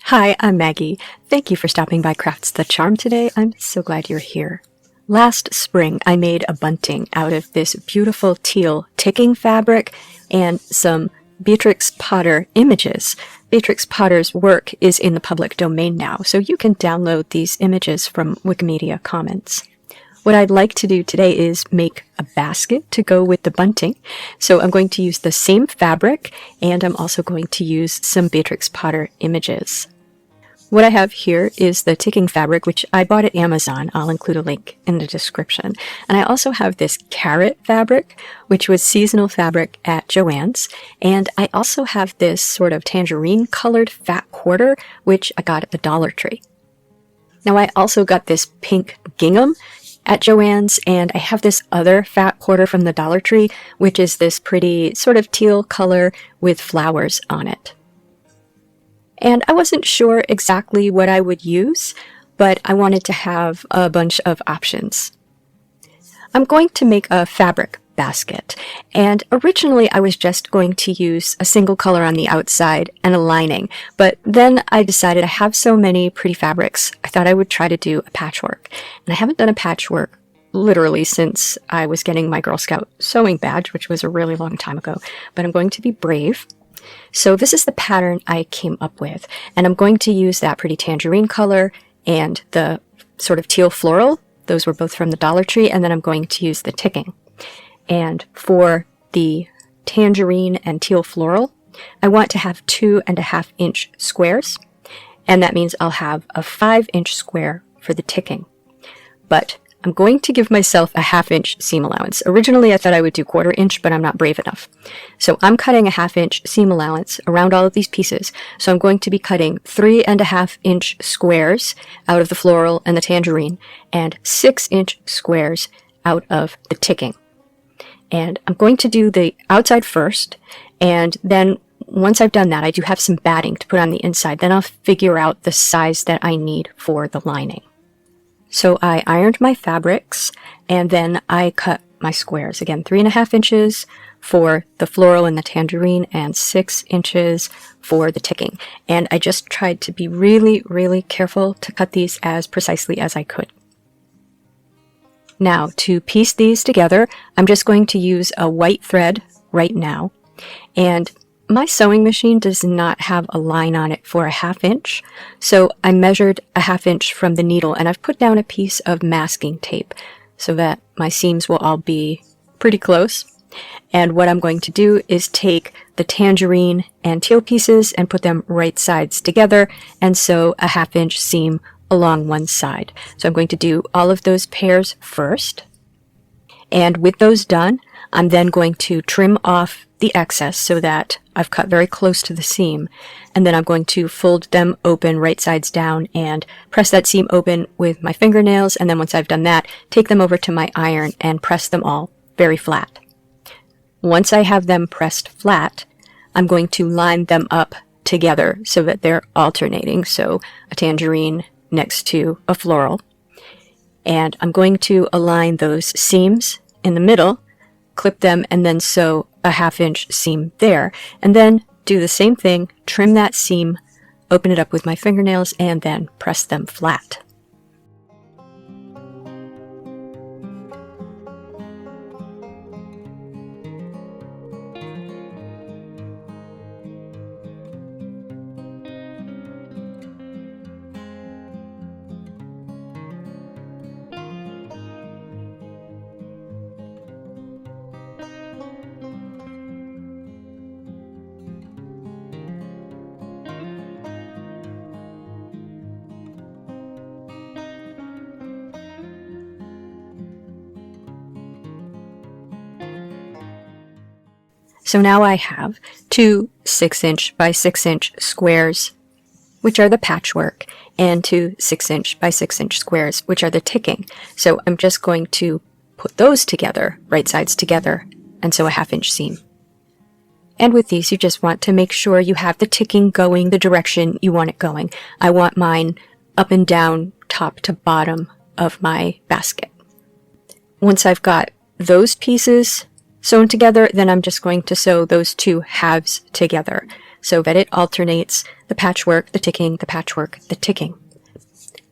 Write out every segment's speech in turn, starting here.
Hi, I'm Maggie. Thank you for stopping by Crafts the Charm today. I'm so glad you're here. Last spring, I made a bunting out of this beautiful teal ticking fabric and some Beatrix Potter images. Beatrix Potter's work is in the public domain now, so you can download these images from Wikimedia Commons. What I'd like to do today is make a basket to go with the bunting. So I'm going to use the same fabric, and I'm also going to use some Beatrix Potter images. What I have here is the ticking fabric, which I bought at Amazon. I'll include a link in the description. And I also have this carrot fabric, which was seasonal fabric at Joann's. And I also have this sort of tangerine colored fat quarter, which I got at the Dollar Tree. Now I also got this pink gingham at Joann's, and I have this other fat quarter from the Dollar Tree, which is this pretty sort of teal color with flowers on it. And I wasn't sure exactly what I would use, but I wanted to have a bunch of options. I'm going to make a fabric basket, and originally I was just going to use a single color on the outside and a lining, but then I decided I have so many pretty fabrics, I thought I would try to do a patchwork. And I haven't done a patchwork literally since I was getting my Girl Scout sewing badge, which was a really long time ago, but I'm going to be brave. So this is the pattern I came up with, and I'm going to use that pretty tangerine color and the sort of teal floral. Those were both from the Dollar Tree, and then I'm going to use the ticking. And for the tangerine and teal floral, I want to have 2.5 inch squares, and that means I'll have a 5-inch square for the ticking. But I'm going to give myself a 1/2 inch seam allowance. Originally I thought I would do 1/4 inch, but I'm not brave enough. So I'm cutting a 1/2 inch seam allowance around all of these pieces. So I'm going to be cutting 3.5 inch squares out of the floral and the tangerine, and 6-inch squares out of the ticking. And I'm going to do the outside first, and then once I've done that, I do have some batting to put on the inside. Then I'll figure out the size that I need for the lining. So I ironed my fabrics, and then I cut my squares. Again, 3.5 inches for the floral and the tangerine, and 6 inches for the ticking. And I just tried to be really, really careful to cut these as precisely as I could. Now, to piece these together, I'm just going to use a white thread right now. And my sewing machine does not have a line on it for a 1/2 inch, so I measured a 1/2 inch from the needle, and I've put down a piece of masking tape so that my seams will all be pretty close. And what I'm going to do is take the tangerine and teal pieces and put them right sides together and sew a 1/2 inch seam along one side. So I'm going to do all of those pairs first. And with those done, I'm then going to trim off the excess so that I've cut very close to the seam. And then I'm going to fold them open right sides down and press that seam open with my fingernails. And then once I've done that, take them over to my iron and press them all very flat. Once I have them pressed flat, I'm going to line them up together so that they're alternating. So a tangerine next to a floral. And I'm going to align those seams in the middle, clip them, and then sew a 1/2 inch seam there. And then do the same thing, trim that seam, open it up with my fingernails, and then press them flat. So now I have 2 6-inch by 6-inch squares, which are the patchwork, and 2 6-inch by 6-inch squares, which are the ticking. So I'm just going to put those together, right sides together, and sew a 1/2 inch seam. And with these, you just want to make sure you have the ticking going the direction you want it going. I want mine up and down, top to bottom of my basket. Once I've got those pieces sewn together, then I'm just going to sew those two halves together. so that it alternates the patchwork, the ticking, the patchwork, the ticking.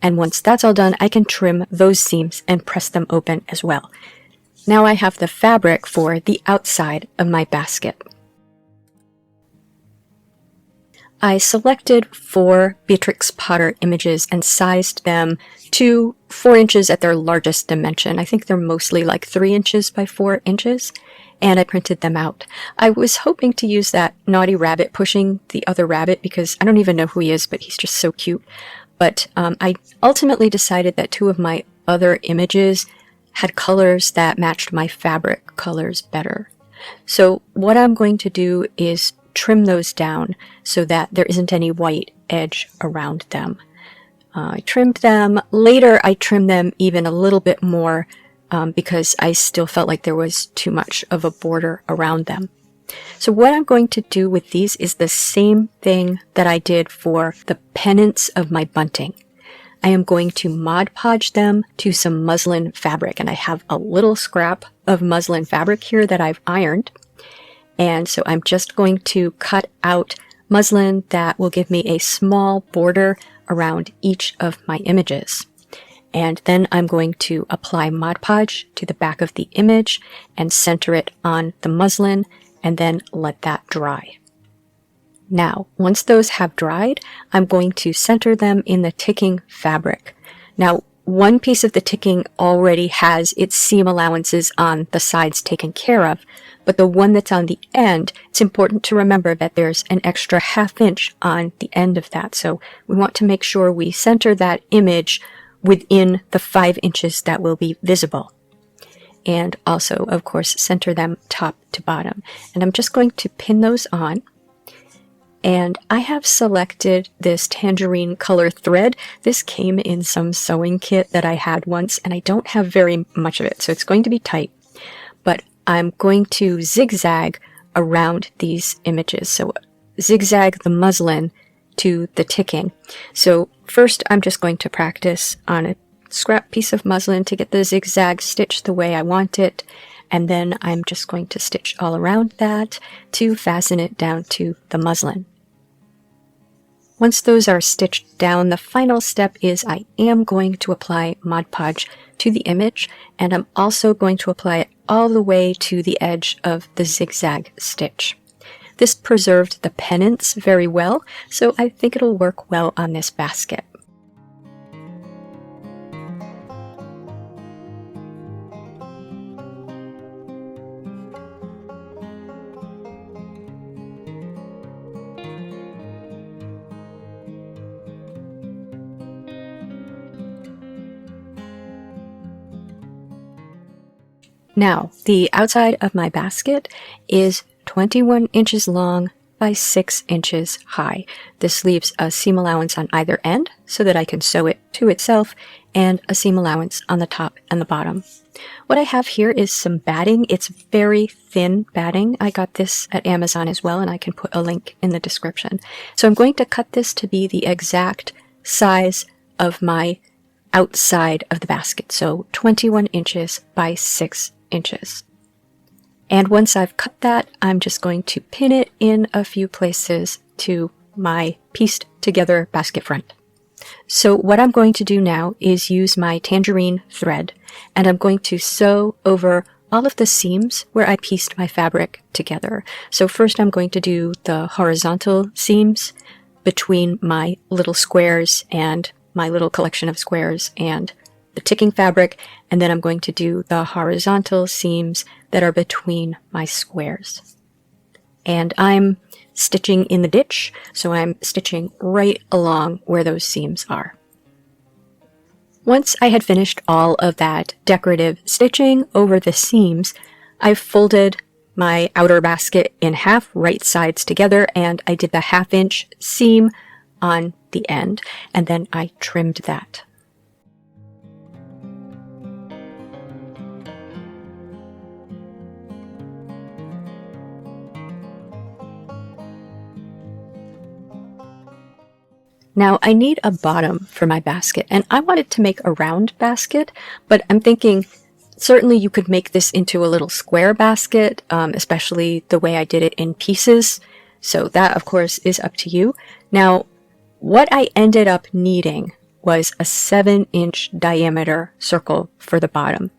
And once that's all done, I can trim those seams and press them open as well. Now I have the fabric for the outside of my basket. I selected 4 Beatrix Potter images and sized them to 4 inches at their largest dimension. I think they're mostly like 3 inches by 4 inches, and I printed them out. I was hoping to use that naughty rabbit pushing the other rabbit because I don't even know who he is, but he's just so cute. But I ultimately decided that 2 of my other images had colors that matched my fabric colors better. So what I'm going to do is trim those down so that there isn't any white edge around them. I trimmed them. Later I trimmed them even a little bit more because I still felt like there was too much of a border around them. So what I'm going to do with these is the same thing that I did for the pennants of my bunting. I am going to Mod Podge them to some muslin fabric, and I have a little scrap of muslin fabric here that I've ironed. And so I'm just going to cut out muslin that will give me a small border around each of my images. And then I'm going to apply Mod Podge to the back of the image and center it on the muslin and then let that dry. Now, once those have dried, I'm going to center them in the ticking fabric. Now, one piece of the ticking already has its seam allowances on the sides taken care of, but the one that's on the end, it's important to remember that there's an extra ½ inch on the end of that. So we want to make sure we center that image within the 5 inches that will be visible. And also, of course, center them top to bottom. And I'm just going to pin those on. And I have selected this tangerine color thread. This came in some sewing kit that I had once, and I don't have very much of it, so it's going to be tight. But I'm going to zigzag around these images. So zigzag the muslin to the ticking. So first I'm just going to practice on a scrap piece of muslin to get the zigzag stitched the way I want it. And then I'm just going to stitch all around that to fasten it down to the muslin. Once those are stitched down, the final step is I am going to apply Mod Podge to the image, and I'm also going to apply it all the way to the edge of the zigzag stitch. This preserved the pennants very well, so I think it'll work well on this basket. Now, the outside of my basket is 21 inches long by 6 inches high. This leaves a seam allowance on either end so that I can sew it to itself, and a seam allowance on the top and the bottom. What I have here is some batting. It's very thin batting. I got this at Amazon as well, and I can put a link in the description. So I'm going to cut this to be the exact size of my outside of the basket, so 21 inches by 6 inches. And once I've cut that, I'm just going to pin it in a few places to my pieced together basket front. So what I'm going to do now is use my tangerine thread, and I'm going to sew over all of the seams where I pieced my fabric together. So first I'm going to do the horizontal seams between my little squares and my little collection of squares and the ticking fabric, and then I'm going to do the horizontal seams that are between my squares. And I'm stitching in the ditch, so I'm stitching right along where those seams are. Once I had finished all of that decorative stitching over the seams, I folded my outer basket in half, right sides together, and I did the ½ inch seam on the end, and then I trimmed that. Now I need a bottom for my basket, and I wanted to make a round basket, but I'm thinking certainly you could make this into a little square basket, especially the way I did it in pieces. So that, of course, is up to you. Now, what I ended up needing was a 7-inch diameter circle for the bottom.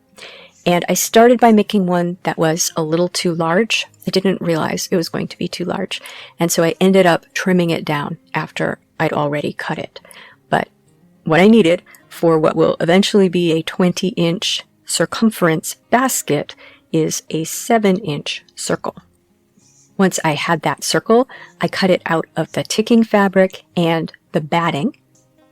And I started by making one that was a little too large. I didn't realize it was going to be too large. And so I ended up trimming it down after I'd already cut it. But what I needed for what will eventually be a 20-inch circumference basket is a 7-inch circle. Once I had that circle, I cut it out of the ticking fabric and the batting.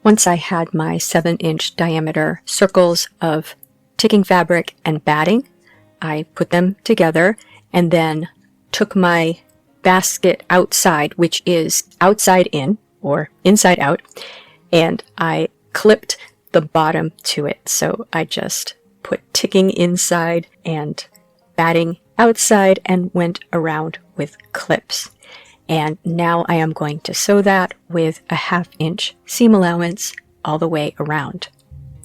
Once I had my 7-inch diameter circles of ticking fabric and batting, I put them together and then took my basket outside, which is outside in or inside out, and I clipped the bottom to it. So I just put ticking inside and batting outside and went around with clips. And now I am going to sew that with a 1/2-inch seam allowance all the way around.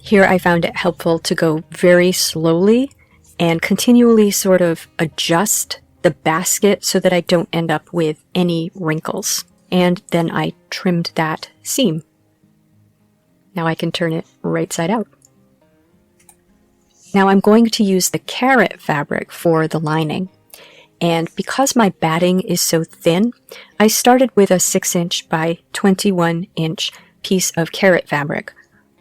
Here I found it helpful to go very slowly and continually sort of adjust the basket so that I don't end up with any wrinkles. And then I trimmed that seam. Now I can turn it right side out. Now I'm going to use the carrot fabric for the lining. And because my batting is so thin, I started with a 6-inch by 21-inch piece of carrot fabric,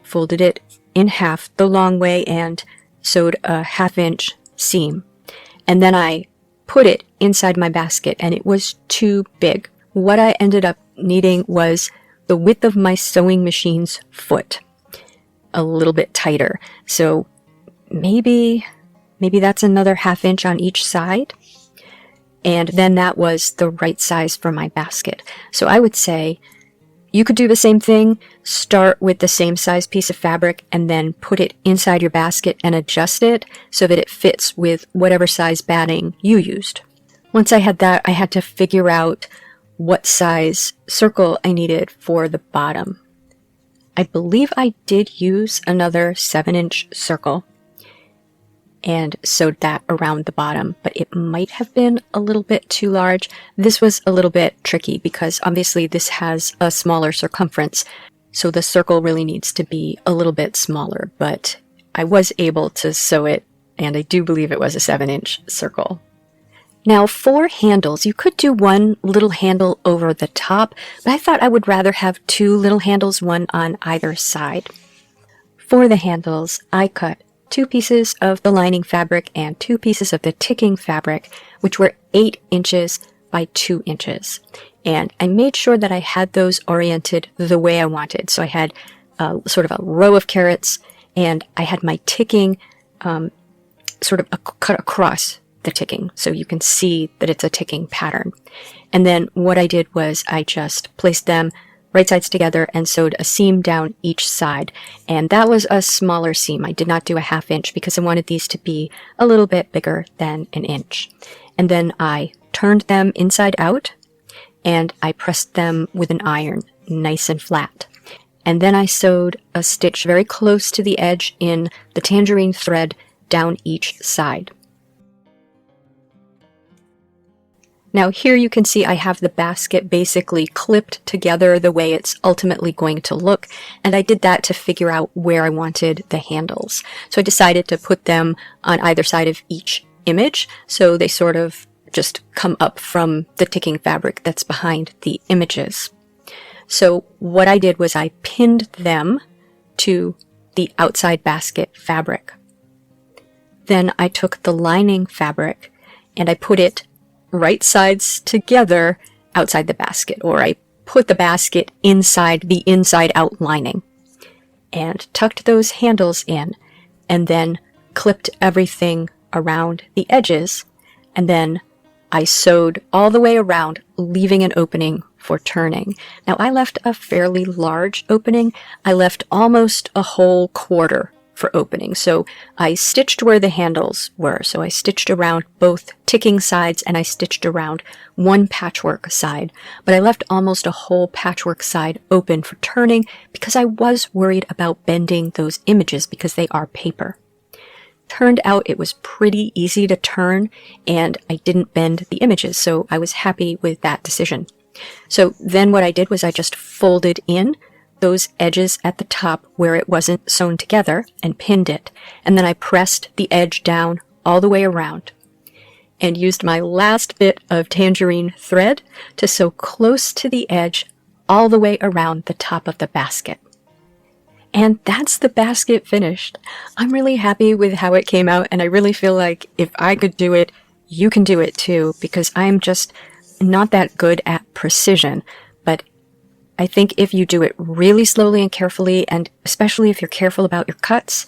folded it in half the long way and sewed a 1/2-inch seam. And then I put it inside my basket and it was too big. What I ended up needing was the width of my sewing machine's foot, a little bit tighter. So maybe that's another 1/2 inch on each side. And then that was the right size for my basket. So I would say you could do the same thing, start with the same size piece of fabric and then put it inside your basket and adjust it so that it fits with whatever size batting you used. Once I had that, I had to figure out what size circle I needed for the bottom. I believe I did use another 7-inch circle and sewed that around the bottom, but it might have been a little bit too large. This was a little bit tricky because obviously this has a smaller circumference, so the circle really needs to be a little bit smaller, but I was able to sew it, and I do believe it was a 7-inch circle. Now for handles, you could do one little handle over the top, but I thought I would rather have 2 little handles, one on either side. For the handles, I cut 2 pieces of the lining fabric and 2 pieces of the ticking fabric, which were 8 inches by 2 inches. And I made sure that I had those oriented the way I wanted. So I had sort of a row of carrots, and I had my ticking sort of cut across the ticking, so you can see that it's a ticking pattern. And then what I did was I just placed them right sides together and sewed a seam down each side. And that was a smaller seam. I did not do a 1/2 inch because I wanted these to be a little bit bigger than an inch. And then I turned them inside out and I pressed them with an iron, nice and flat. And then I sewed a stitch very close to the edge in the tangerine thread down each side. Now here you can see I have the basket basically clipped together the way it's ultimately going to look, and I did that to figure out where I wanted the handles. So I decided to put them on either side of each image, so they sort of just come up from the ticking fabric that's behind the images. So what I did was I pinned them to the outside basket fabric. Then I took the lining fabric and I put it right sides together outside the basket, or I put the basket inside the inside out lining and tucked those handles in and then clipped everything around the edges, and then I sewed all the way around, leaving an opening for turning. Now I left a fairly large opening. I left almost a whole quarter for opening. So I stitched where the handles were. So I stitched around both ticking sides and I stitched around one patchwork side, but I left almost a whole patchwork side open for turning because I was worried about bending those images because they are paper. Turned out it was pretty easy to turn, and I didn't bend the images, so I was happy with that decision. So then what I did was I just folded in those edges at the top where it wasn't sewn together and pinned it, and then I pressed the edge down all the way around and used my last bit of tangerine thread to sew close to the edge all the way around the top of the basket. And that's the basket finished. I'm really happy with how it came out, and I really feel like if I could do it, you can do it too, because I'm just not that good at precision. But I think if you do it really slowly and carefully, and especially if you're careful about your cuts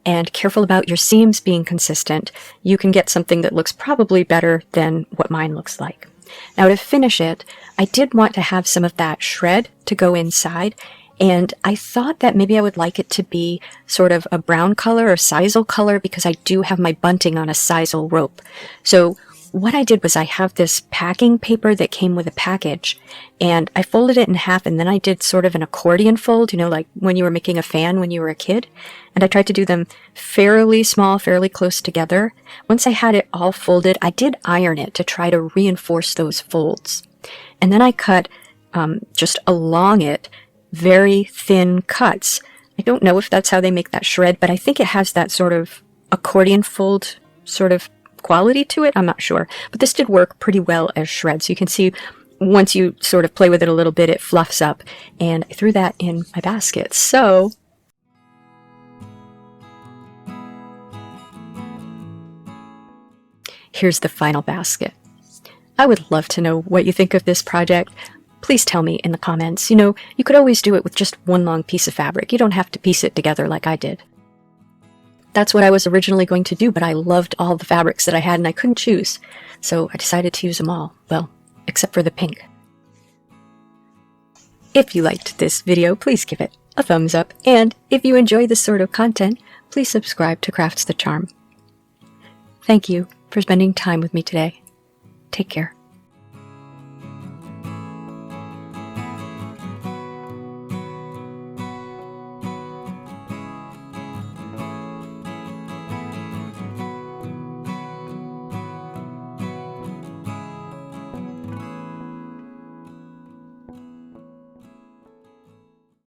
and careful about your seams being consistent, you can get something that looks probably better than what mine looks like. Now to finish it, I did want to have some of that shred to go inside, and I thought that maybe I would like it to be sort of a brown color or sisal color because I do have my bunting on a sisal rope. So what I did was I have this packing paper that came with a package, and I folded it in half, and then I did sort of an accordion fold, you know, like when you were making a fan when you were a kid. And I tried to do them fairly small, fairly close together. Once I had it all folded, I did iron it to try to reinforce those folds. And then I cut just along it very thin cuts. I don't know if that's how they make that shred, but I think it has that sort of accordion fold sort of quality to it. I'm not sure, but this did work pretty well as shreds. You can see once you sort of play with it a little bit, it fluffs up, and I threw that in my basket. So here's the final basket. I would love to know what you think of this project. Please tell me in the comments. You know, you could always do it with just one long piece of fabric. You don't have to piece it together like I did. That's what I was originally going to do, but I loved all the fabrics that I had and I couldn't choose. So I decided to use them all. Well, except for the pink. If you liked this video, please give it a thumbs up. And if you enjoy this sort of content, please subscribe to Crafts the Charm. Thank you for spending time with me today. Take care.